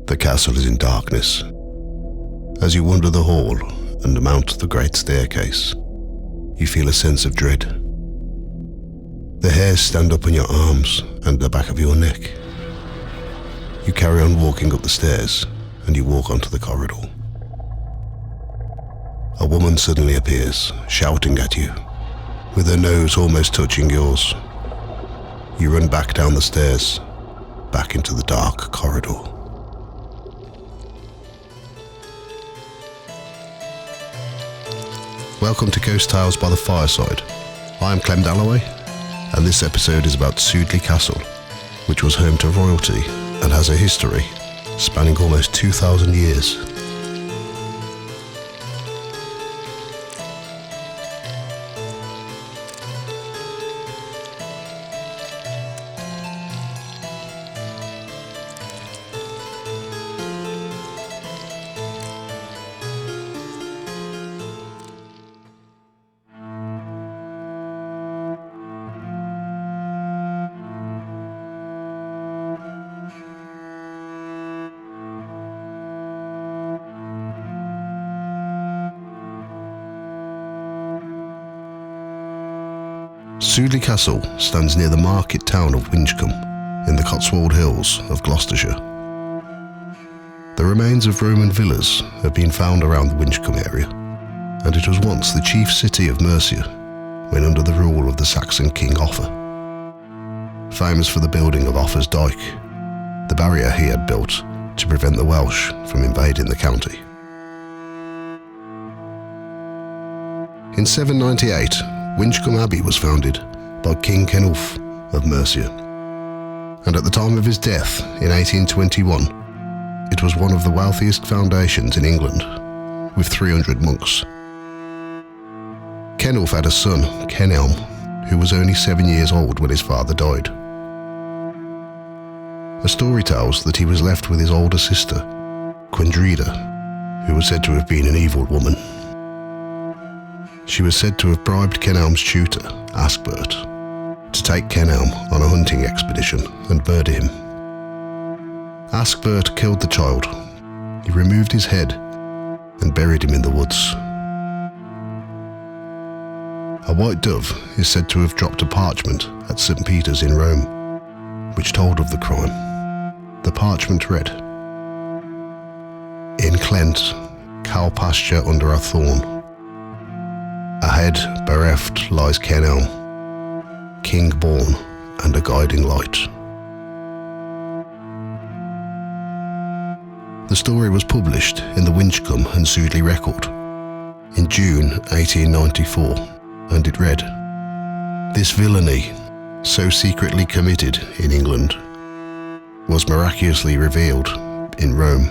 The castle is in darkness. As you wander the hall and mount the great staircase, you feel a sense of dread. The hairs stand up on your arms and the back of your neck. You carry on walking up the stairs and you walk onto the corridor. A woman suddenly appears, shouting at you, with her nose almost touching yours. You run back down the stairs, back into the dark corridor. Welcome to Ghost Tales by the Fireside. I am Clem Dalloway, and this episode is about Sudeley Castle, which was home to royalty and has a history spanning almost 2,000 years. Sudeley Castle stands near the market town of Winchcombe in the Cotswold Hills of Gloucestershire. The remains of Roman villas have been found around the Winchcombe area, and it was once the chief city of Mercia when under the rule of the Saxon king Offa. Famous for the building of Offa's dyke, the barrier he had built to prevent the Welsh from invading the county. In 798, Winchcombe Abbey was founded by King Cenulf of Mercia, and at the time of his death in 1821, it was one of the wealthiest foundations in England, with 300 monks. Cenulf had a son, Kenelm, who was only 7 years old when his father died. A story tells that he was left with his older sister, Gwendrida, who was said to have been an evil woman. She was said to have bribed Kenelm's tutor, Askbert, to take Kenelm on a hunting expedition and murder him. Askbert killed the child. He removed his head and buried him in the woods. A white dove is said to have dropped a parchment at St. Peter's in Rome, which told of the crime. The parchment read, "In Clent, cow pasture under a thorn. Ahead bereft lies Kenelm, king born and a guiding light." The story was published in the Winchcombe and Sudeley Record in June 1894, and it read, "This villainy, so secretly committed in England, was miraculously revealed in Rome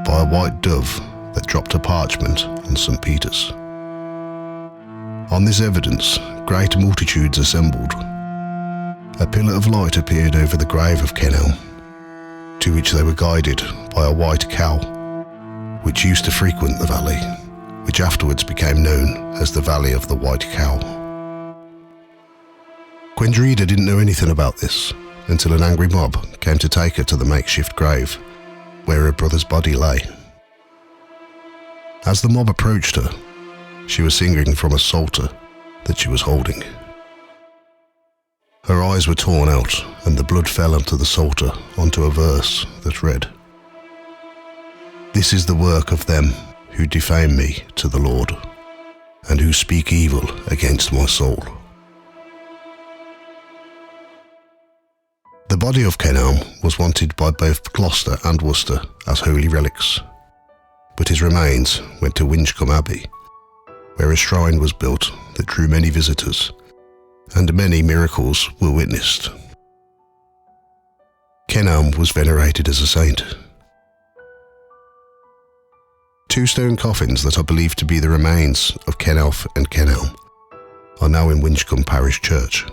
by a white dove that dropped a parchment on St. Peter's. On this evidence, great multitudes assembled. A pillar of light appeared over the grave of Kenelm, to which they were guided by a white cow, which used to frequent the valley, which afterwards became known as the Valley of the White Cow." Gwendrida didn't know anything about this until an angry mob came to take her to the makeshift grave, where her brother's body lay. As the mob approached her, she was singing from a psalter that she was holding. Her eyes were torn out, and the blood fell onto the psalter onto a verse that read, "This is the work of them who defame me to the Lord, and who speak evil against my soul." The body of Kenelm was wanted by both Gloucester and Worcester as holy relics, but his remains went to Winchcombe Abbey, where a shrine was built that drew many visitors, and many miracles were witnessed. Kenelm was venerated as a saint. 2 stone coffins that are believed to be the remains of Cenulf and Kenelm are now in Winchcombe Parish Church.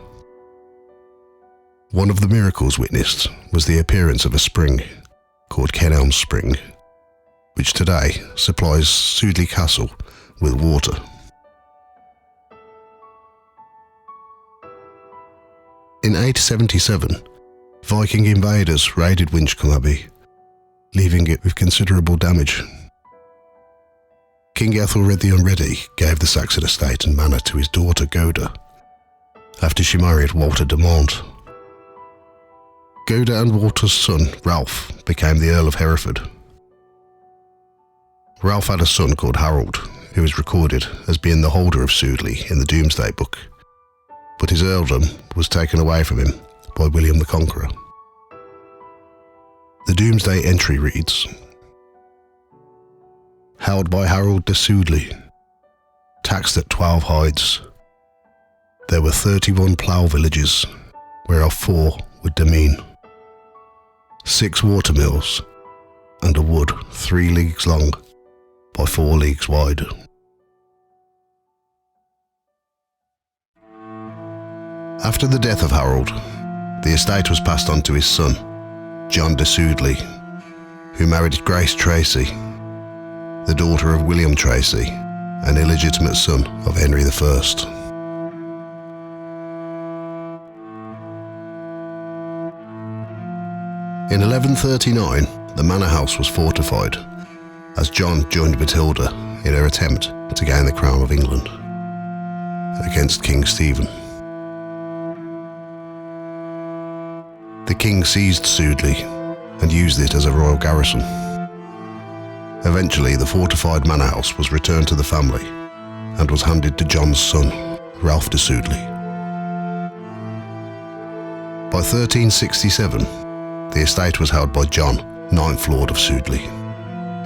One of the miracles witnessed was the appearance of a spring called Kenelm Spring, which today supplies Sudeley Castle with water. In 877, Viking invaders raided Winchcombe Abbey, leaving it with considerable damage. King Ethelred the Unready gave the Saxon estate and manor to his daughter Goda, after she married Walter de Mont. Goda and Walter's son, Ralph, became the Earl of Hereford. Ralph had a son called Harold, who is recorded as being the holder of Sudeley in the Domesday Book, but his earldom was taken away from him by William the Conqueror. The Domesday entry reads, "Held by Harold de Sudeley, taxed at 12 hides. There were 31 plough villages, whereof 4 were demesne, 6 water mills, and a wood 3 leagues long by 4 leagues wide." After the death of Harold, the estate was passed on to his son, John de Sudeley, who married Grace Tracy, the daughter of William Tracy, an illegitimate son of Henry I. In 1139, the manor house was fortified, as John joined Matilda in her attempt to gain the crown of England against King Stephen. The king seized Sudeley and used it as a royal garrison. Eventually, the fortified manor house was returned to the family and was handed to John's son, Ralph de Sudeley. By 1367, the estate was held by John, 9th Lord of Sudeley,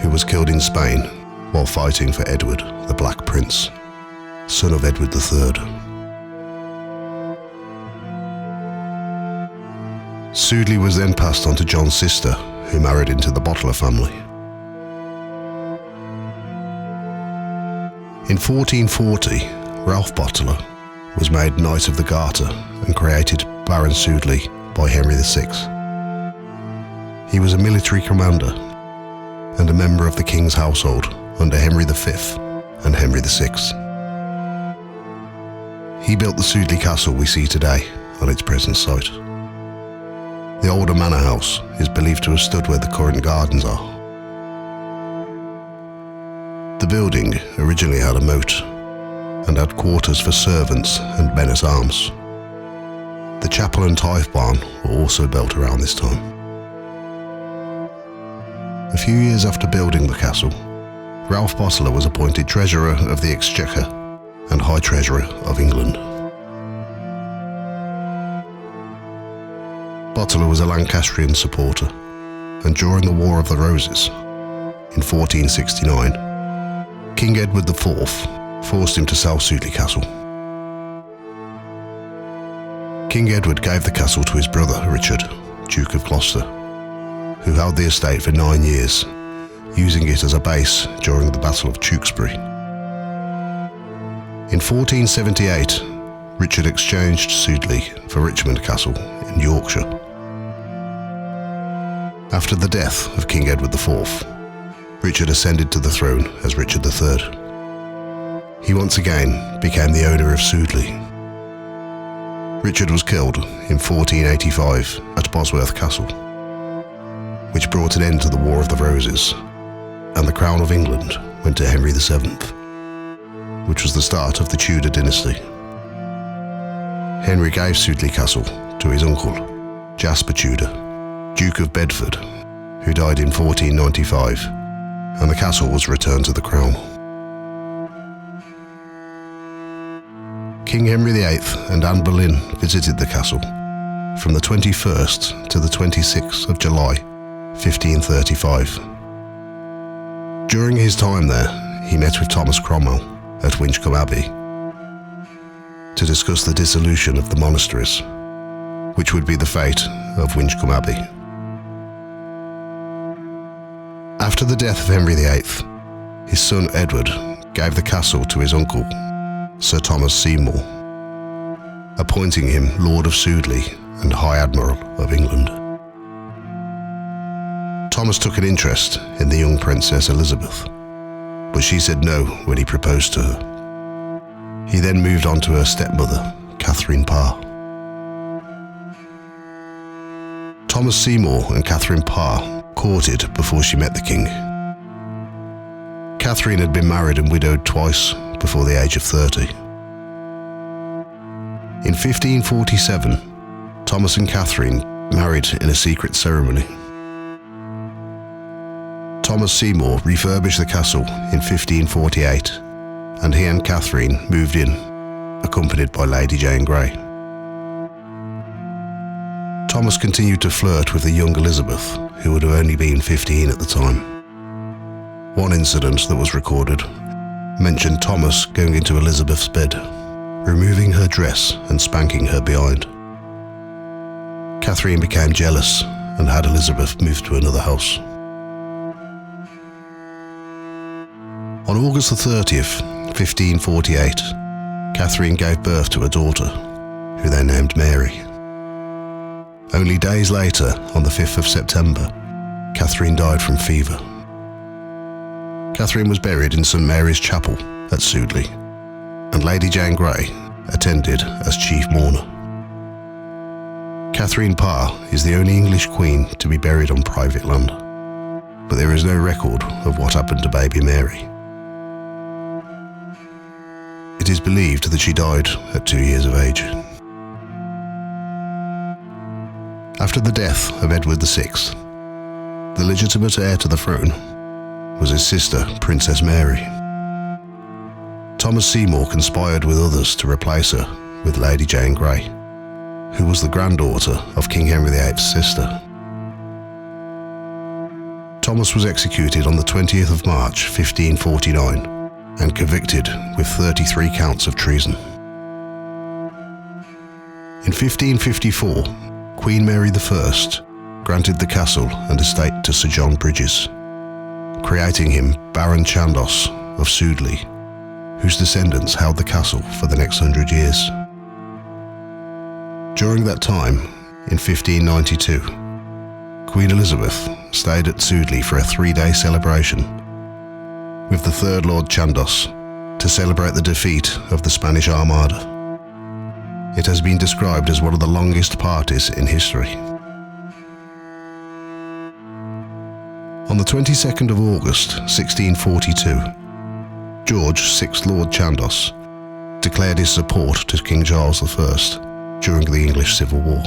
who was killed in Spain while fighting for Edward, the Black Prince, son of Edward III. Sudeley was then passed on to John's sister, who married into the Boteler family. In 1440, Ralph Boteler was made Knight of the Garter and created Baron Sudeley by Henry VI. He was a military commander and a member of the king's household under Henry V and Henry VI. He built the Sudeley Castle we see today on its present site. The older manor house is believed to have stood where the current gardens are. The building originally had a moat and had quarters for servants and men-at-arms. The chapel and tithe barn were also built around this time. A few years after building the castle, Ralph Boteler was appointed Treasurer of the Exchequer and High Treasurer of England. Boteler was a Lancastrian supporter, and during the War of the Roses, in 1469, King Edward IV forced him to sell Sudeley Castle. King Edward gave the castle to his brother Richard, Duke of Gloucester, who held the estate for 9 years, using it as a base during the Battle of Tewkesbury. In 1478, Richard exchanged Sudeley for Richmond Castle in Yorkshire. After the death of King Edward IV, Richard ascended to the throne as Richard III. He once again became the owner of Sudeley. Richard was killed in 1485 at Bosworth Castle, which brought an end to the War of the Roses, and the crown of England went to Henry VII, which was the start of the Tudor dynasty. Henry gave Sudeley Castle to his uncle, Jasper Tudor, Duke of Bedford, who died in 1495, and the castle was returned to the crown. King Henry VIII and Anne Boleyn visited the castle from the 21st to the 26th of July, 1535. During his time there, he met with Thomas Cromwell at Winchcombe Abbey to discuss the dissolution of the monasteries, which would be the fate of Winchcombe Abbey. After the death of Henry VIII, his son Edward gave the castle to his uncle, Sir Thomas Seymour, appointing him Lord of Sudeley and High Admiral of England. Thomas took an interest in the young Princess Elizabeth, but she said no when he proposed to her. He then moved on to her stepmother, Catherine Parr. Thomas Seymour and Catherine Parr courted before she met the king. Catherine had been married and widowed twice before the age of 30. In 1547, Thomas and Catherine married in a secret ceremony. Thomas Seymour refurbished the castle in 1548, and he and Catherine moved in, accompanied by Lady Jane Grey. Thomas continued to flirt with the young Elizabeth, who would have only been 15 at the time. One incident that was recorded mentioned Thomas going into Elizabeth's bed, removing her dress and spanking her behind. Catherine became jealous and had Elizabeth moved to another house. On August the 30th, 1548, Catherine gave birth to a daughter, who they named Mary. Only days later, on the 5th of September, Catherine died from fever. Catherine was buried in St Mary's Chapel at Sudeley, and Lady Jane Grey attended as chief mourner. Catherine Parr is the only English queen to be buried on private land, but there is no record of what happened to baby Mary. It is believed that she died at 2 years of age. After the death of Edward VI, the legitimate heir to the throne was his sister, Princess Mary. Thomas Seymour conspired with others to replace her with Lady Jane Grey, who was the granddaughter of King Henry VIII's sister. Thomas was executed on the 20th of March, 1549, and convicted with 33 counts of treason. In 1554, Queen Mary I granted the castle and estate to Sir John Bridges, creating him Baron Chandos of Sudeley, whose descendants held the castle for the next 100 years. During that time, in 1592, Queen Elizabeth stayed at Sudeley for a 3-day celebration with the third Lord Chandos to celebrate the defeat of the Spanish Armada. It has been described as one of the longest parties in history. On the 22nd of August, 1642, George, 6th Lord Chandos, declared his support to King Charles I during the English Civil War.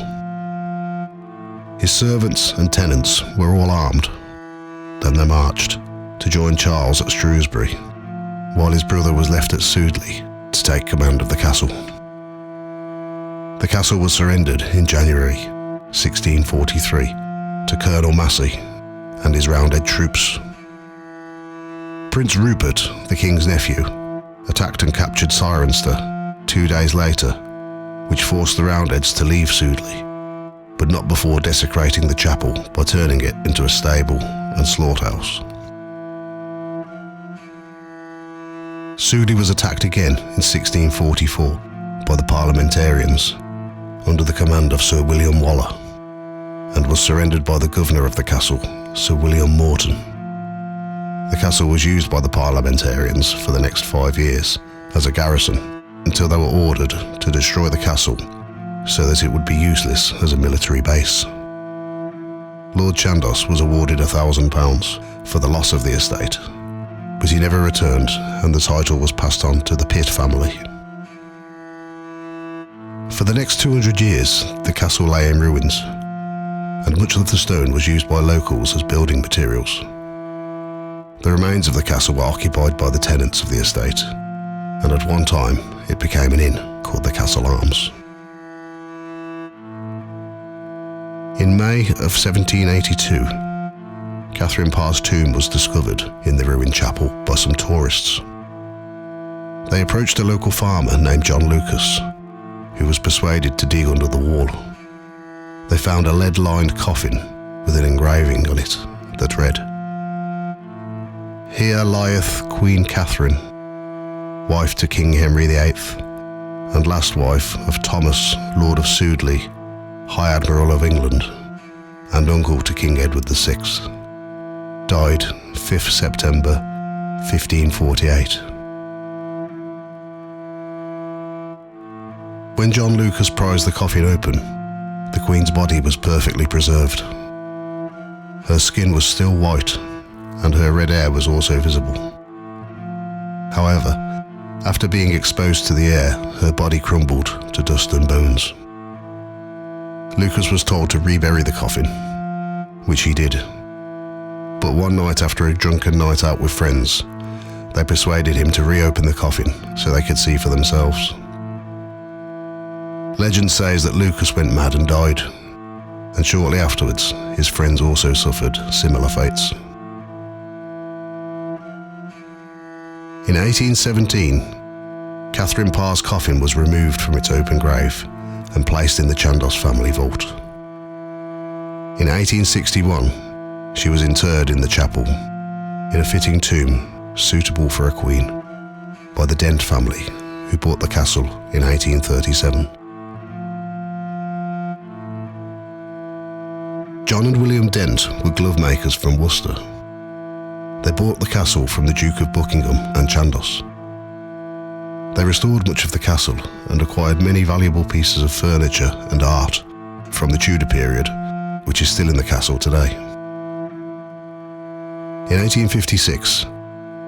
His servants and tenants were all armed. Then they marched to join Charles at Shrewsbury, while his brother was left at Sudeley to take command of the castle. The castle was surrendered in January 1643 to Colonel Massey and his Roundhead troops. Prince Rupert, the king's nephew, attacked and captured Cirencester 2 days later, which forced the Roundheads to leave Sudeley, but not before desecrating the chapel by turning it into a stable and slaughterhouse. Sudeley was attacked again in 1644 by the parliamentarians under the command of Sir William Waller, and was surrendered by the governor of the castle, Sir William Morton. The castle was used by the parliamentarians for the next 5 years as a garrison until they were ordered to destroy the castle so that it would be useless as a military base. Lord Chandos was awarded £1,000 for the loss of the estate, but he never returned, and the title was passed on to the Pitt family. For the next 200 years, the castle lay in ruins, and much of the stone was used by locals as building materials. The remains of the castle were occupied by the tenants of the estate, and at one time it became an inn called the Castle Arms. In May of 1782, Catherine Parr's tomb was discovered in the ruined chapel by some tourists. They approached a local farmer named John Lucas, who was persuaded to dig under the wall. They found a lead-lined coffin with an engraving on it that read, "Here lieth Queen Catherine, wife to King Henry VIII, and last wife of Thomas, Lord of Sudeley, High Admiral of England, and uncle to King Edward VI. Died 5th September 1548. When John Lucas prized the coffin open, the Queen's body was perfectly preserved. Her skin was still white, and her red hair was also visible. However, after being exposed to the air, her body crumbled to dust and bones. Lucas was told to rebury the coffin, which he did. But one night after a drunken night out with friends, they persuaded him to reopen the coffin so they could see for themselves. Legend says that Lucas went mad and died, and shortly afterwards, his friends also suffered similar fates. In 1817, Catherine Parr's coffin was removed from its open grave and placed in the Chandos family vault. In 1861, she was interred in the chapel, in a fitting tomb suitable for a queen, by the Dent family, who bought the castle in 1837. John and William Dent were glove makers from Worcester. They bought the castle from the Duke of Buckingham and Chandos. They restored much of the castle and acquired many valuable pieces of furniture and art from the Tudor period, which is still in the castle today. In 1856,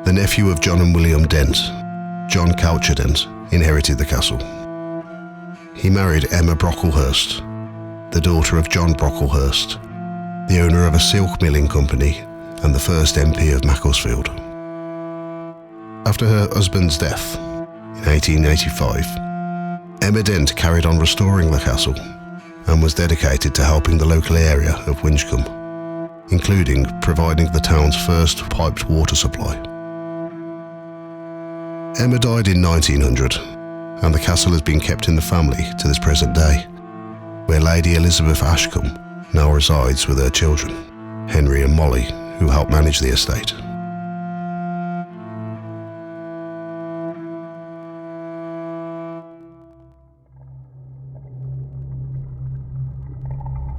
the nephew of John and William Dent, John Coucher Dent, inherited the castle. He married Emma Brocklehurst, the daughter of John Brocklehurst, the owner of a silk milling company and the first MP of Macclesfield. After her husband's death in 1885, Emma Dent carried on restoring the castle and was dedicated to helping the local area of Winchcombe, including providing the town's first piped water supply. Emma died in 1900, and the castle has been kept in the family to this present day, where Lady Elizabeth Ashcombe now resides with her children, Henry and Molly, who help manage the estate.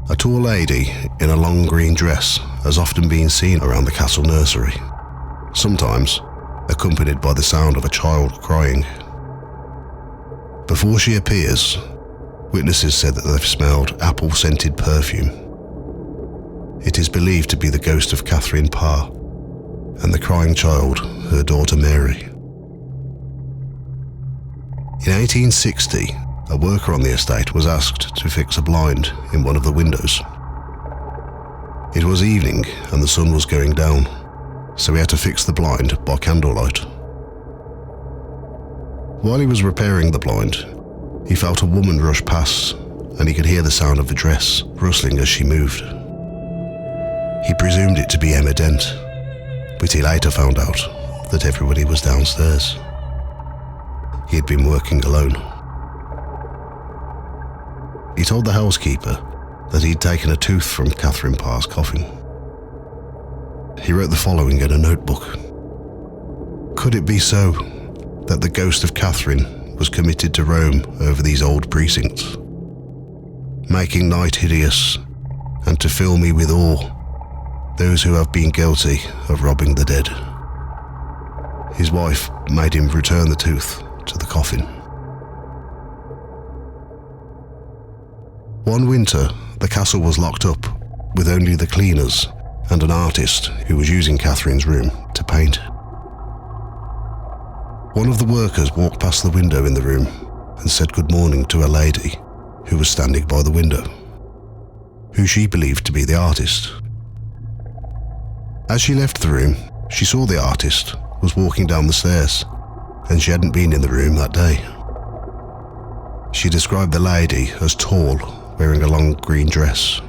A tall lady in a long green dress has often been seen around the castle nursery, sometimes accompanied by the sound of a child crying. Before she appears, witnesses said that they've smelled apple-scented perfume. It is believed to be the ghost of Catherine Parr and the crying child, her daughter Mary. In 1860, a worker on the estate was asked to fix a blind in one of the windows. It was evening and the sun was going down, so he had to fix the blind by candlelight. While he was repairing the blind, he felt a woman rush past, and he could hear the sound of a dress rustling as she moved. He presumed it to be Emma Dent, but he later found out that everybody was downstairs. He had been working alone. He told the housekeeper that he'd taken a tooth from Catherine Parr's coffin. He wrote the following in a notebook. Could it be so that the ghost of Catherine was committed to roam over these old precincts, making night hideous, and to fill me with awe, those who have been guilty of robbing the dead? His wife made him return the tooth to the coffin. One winter, the castle was locked up with only the cleaners and an artist who was using Catherine's room to paint. One of the workers walked past the window in the room and said good morning to a lady who was standing by the window, who she believed to be the artist. As she left the room, she saw the artist was walking down the stairs, and she hadn't been in the room that day. She described the lady as tall, wearing a long green dress.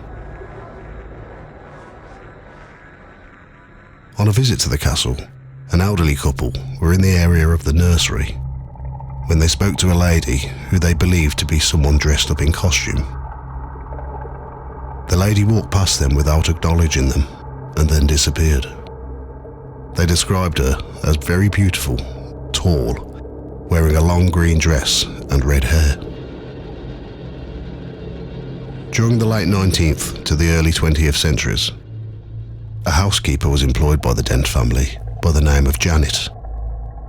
On a visit to the castle, an elderly couple were in the area of the nursery when they spoke to a lady who they believed to be someone dressed up in costume. The lady walked past them without acknowledging them and then disappeared. They described her as very beautiful, tall, wearing a long green dress and red hair. During the late 19th to the early 20th centuries, a housekeeper was employed by the Dent family by the name of Janet,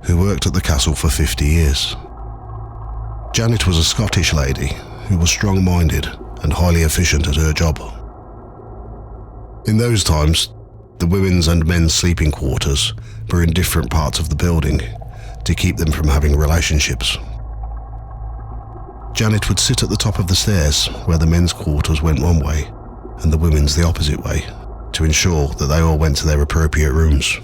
who worked at the castle for 50 years. Janet was a Scottish lady who was strong-minded and highly efficient at her job. In those times, the women's and men's sleeping quarters were in different parts of the building to keep them from having relationships. Janet would sit at the top of the stairs where the men's quarters went one way and the women's the opposite way to ensure that they all went to their appropriate rooms.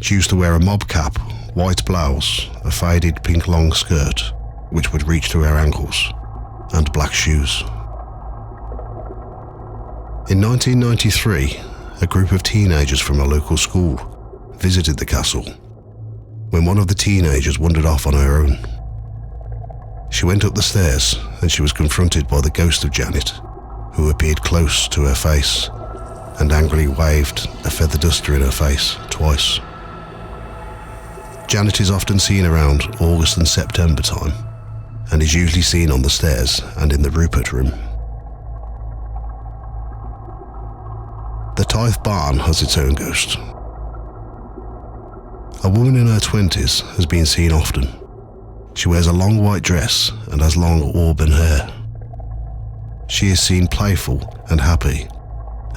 She used to wear a mob cap, white blouse, a faded pink long skirt, which would reach to her ankles, and black shoes. In 1993, a group of teenagers from a local school visited the castle when one of the teenagers wandered off on her own. She went up the stairs and she was confronted by the ghost of Janet, who appeared close to her face and angrily waved a feather duster in her face twice. Janet is often seen around August and September time and is usually seen on the stairs and in the Rupert room. The Tithe Barn has its own ghost. A woman in her 20s has been seen often. She wears a long white dress and has long auburn hair. She is seen playful and happy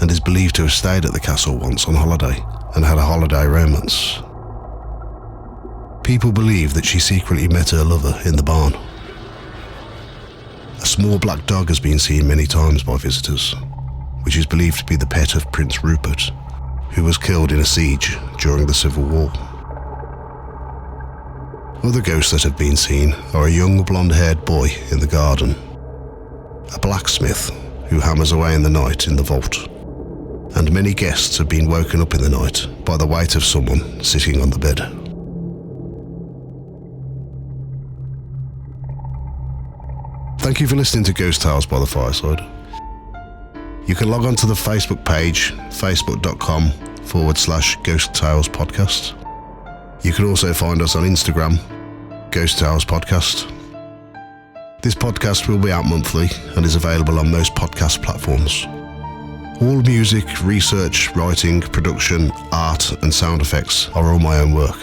and is believed to have stayed at the castle once on holiday and had a holiday romance. People believe that she secretly met her lover in the barn. A small black dog has been seen many times by visitors, which is believed to be the pet of Prince Rupert, who was killed in a siege during the Civil War. Other ghosts that have been seen are a young blonde-haired boy in the garden, a blacksmith who hammers away in the night in the vault, and many guests have been woken up in the night by the weight of someone sitting on the bed. Thank you for listening to Ghost Tales by the Fireside. You can log on to the Facebook page, facebook.com/Ghost Tales Podcast. You can also find us on Instagram, Ghost Tales Podcast. This podcast will be out monthly and is available on most podcast platforms. All music, research, writing, production, art and sound effects are all my own work.